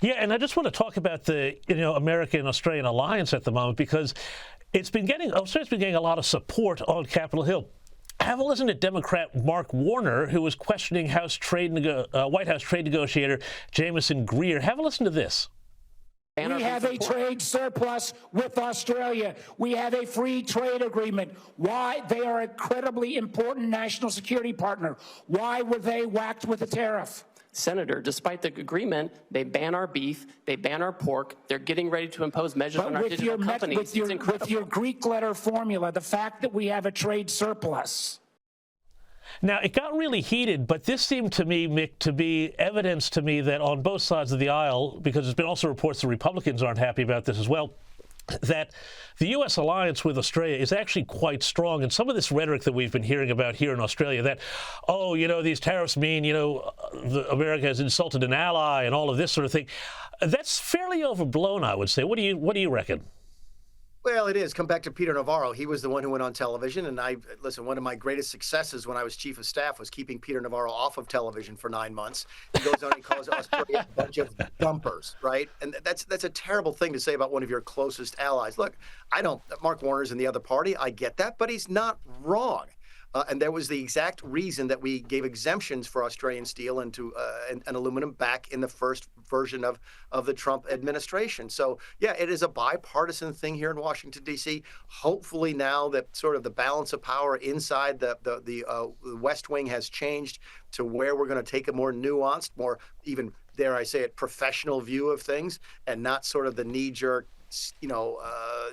Yeah, and I just want to talk about the American-Australian alliance at the moment because Australia's been getting a lot of support on Capitol Hill. Have a listen to Democrat Mark Warner, who was questioning White House trade negotiator Jamieson Greer. Have a listen to this. We have a trade surplus with Australia. We have a free trade agreement. Why? They are an incredibly important national security partner. Why were they whacked with a tariff? Senator, despite the agreement, they ban our beef, they ban our pork, they're getting ready to impose measures on our digital companies. With your Greek letter formula, the fact that we have a trade surplus. Now, it got really heated, but this seemed to me, Mick, to be evidence to me that on both sides of the aisle, because there's been also reports the Republicans aren't happy about this as well, that the U.S. alliance with Australia is actually quite strong. And some of this rhetoric that we've been hearing about here in Australia that, these tariffs mean, America has insulted an ally and all of this sort of thing, that's fairly overblown, I would say. What do you reckon? Well, it is. Come back to Peter Navarro. He was the one who went on television. And one of my greatest successes when I was chief of staff was keeping Peter Navarro off of television for 9 months. He goes on and calls Australia a bunch of dumpers, right? And that's a terrible thing to say about one of your closest allies. Look, Mark Warner's in the other party. I get that, but he's not wrong. And that was the exact reason that we gave exemptions for Australian steel and aluminum back in the first version of the Trump administration. So, yeah, it is a bipartisan thing here in Washington, D.C. Hopefully now that sort of the balance of power inside the West Wing has changed to where we're going to take a more nuanced, more even, dare I say it, professional view of things and not sort of the knee-jerk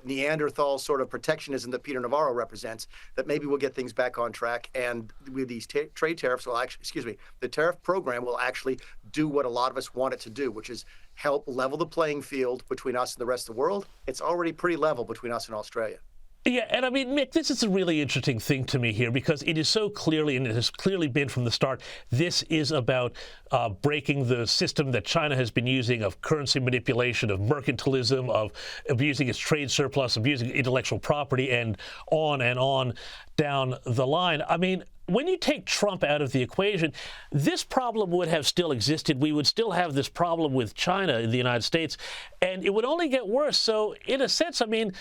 Neanderthal sort of protectionism that Peter Navarro represents, that maybe we'll get things back on track. And with these trade tariffs the tariff program will actually do what a lot of us want it to do, which is help level the playing field between us and the rest of the world. It's already pretty level between us and Australia. Yeah, and I mean, Mick, this is a really interesting thing to me here because it is so clearly, and it has clearly been from the start, this is about breaking the system that China has been using of currency manipulation, of mercantilism, of abusing its trade surplus, abusing intellectual property, and on down the line. I mean, when you take Trump out of the equation, this problem would have still existed. We would still have this problem with China in the United States, and it would only get worse. So in a sense, I mean,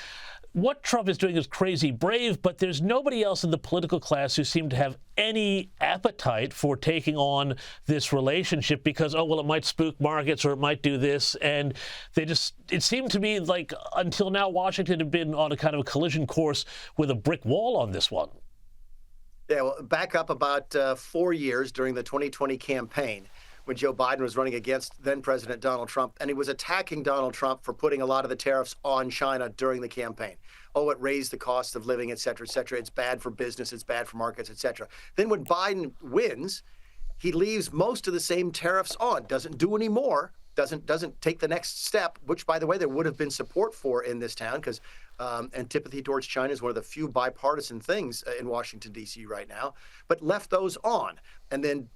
what Trump is doing is crazy brave, but there's nobody else in the political class who seem to have any appetite for taking on this relationship because, it might spook markets or it might do this. And it seemed to me like until now, Washington had been on a kind of a collision course with a brick wall on this one. Yeah, well, back up about 4 years during the 2020 campaign, when Joe Biden was running against then-President Donald Trump, and he was attacking Donald Trump for putting a lot of the tariffs on China during the campaign. Oh, it raised the cost of living, et cetera, et cetera. It's bad for business. It's bad for markets, et cetera. Then when Biden wins, he leaves most of the same tariffs on, doesn't do any more, doesn't take the next step, which, by the way, there would have been support for in this town because antipathy towards China is one of the few bipartisan things in Washington, D.C. right now, but left those on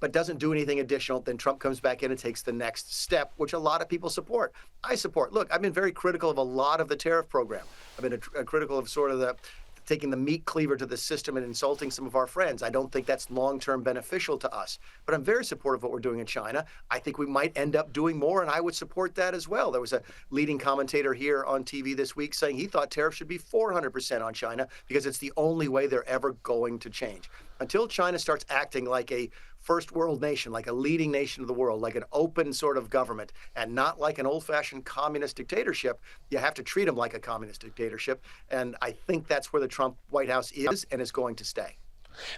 but doesn't do anything additional. Then Trump comes back in and takes the next step, which a lot of people support. I support. Look, I've been very critical of a lot of the tariff program. I've been critical of sort of taking the meat cleaver to the system and insulting some of our friends. I don't think that's long-term beneficial to us. But I'm very supportive of what we're doing in China. I think we might end up doing more, and I would support that as well. There was a leading commentator here on TV this week saying he thought tariffs should be 400% on China because it's the only way they're ever going to change. Until China starts acting like a first world nation, like a leading nation of the world, like an open sort of government, and not like an old-fashioned communist dictatorship, you have to treat them like a communist dictatorship. And I think that's where the Trump White House is and is going to stay.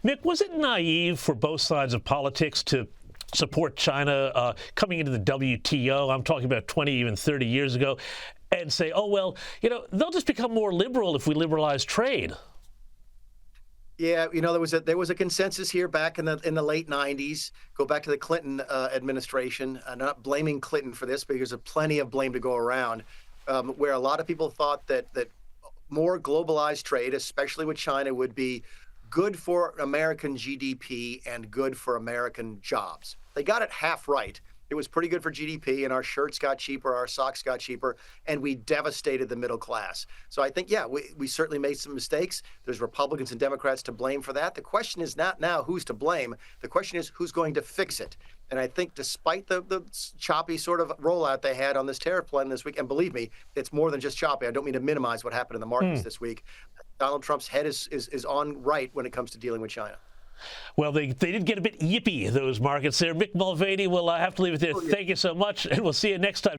Mick, was it naive for both sides of politics to support China coming into the WTO? I'm talking about 20, even 30 years ago, and say, they'll just become more liberal if we liberalize trade. Yeah, there was a consensus here back in the late 90s. Go back to the Clinton administration. I'm not blaming Clinton for this because there's plenty of blame to go around, where a lot of people thought that more globalized trade, especially with China, would be good for American GDP and good for American jobs. They got it half right. It was pretty good for GDP, and our shirts got cheaper, our socks got cheaper, and we devastated the middle class. So I think, yeah, we certainly made some mistakes. There's Republicans and Democrats to blame for that. The question is not now who's to blame. The question is who's going to fix it. And I think despite the choppy sort of rollout they had on this tariff plan this week, and believe me, it's more than just choppy. I don't mean to minimize what happened in the markets this week. Donald Trump's head is on right when it comes to dealing with China. Well, they did get a bit yippy, those markets there. Mick Mulvaney will have to leave it there. Thank you so much, and we'll see you next time.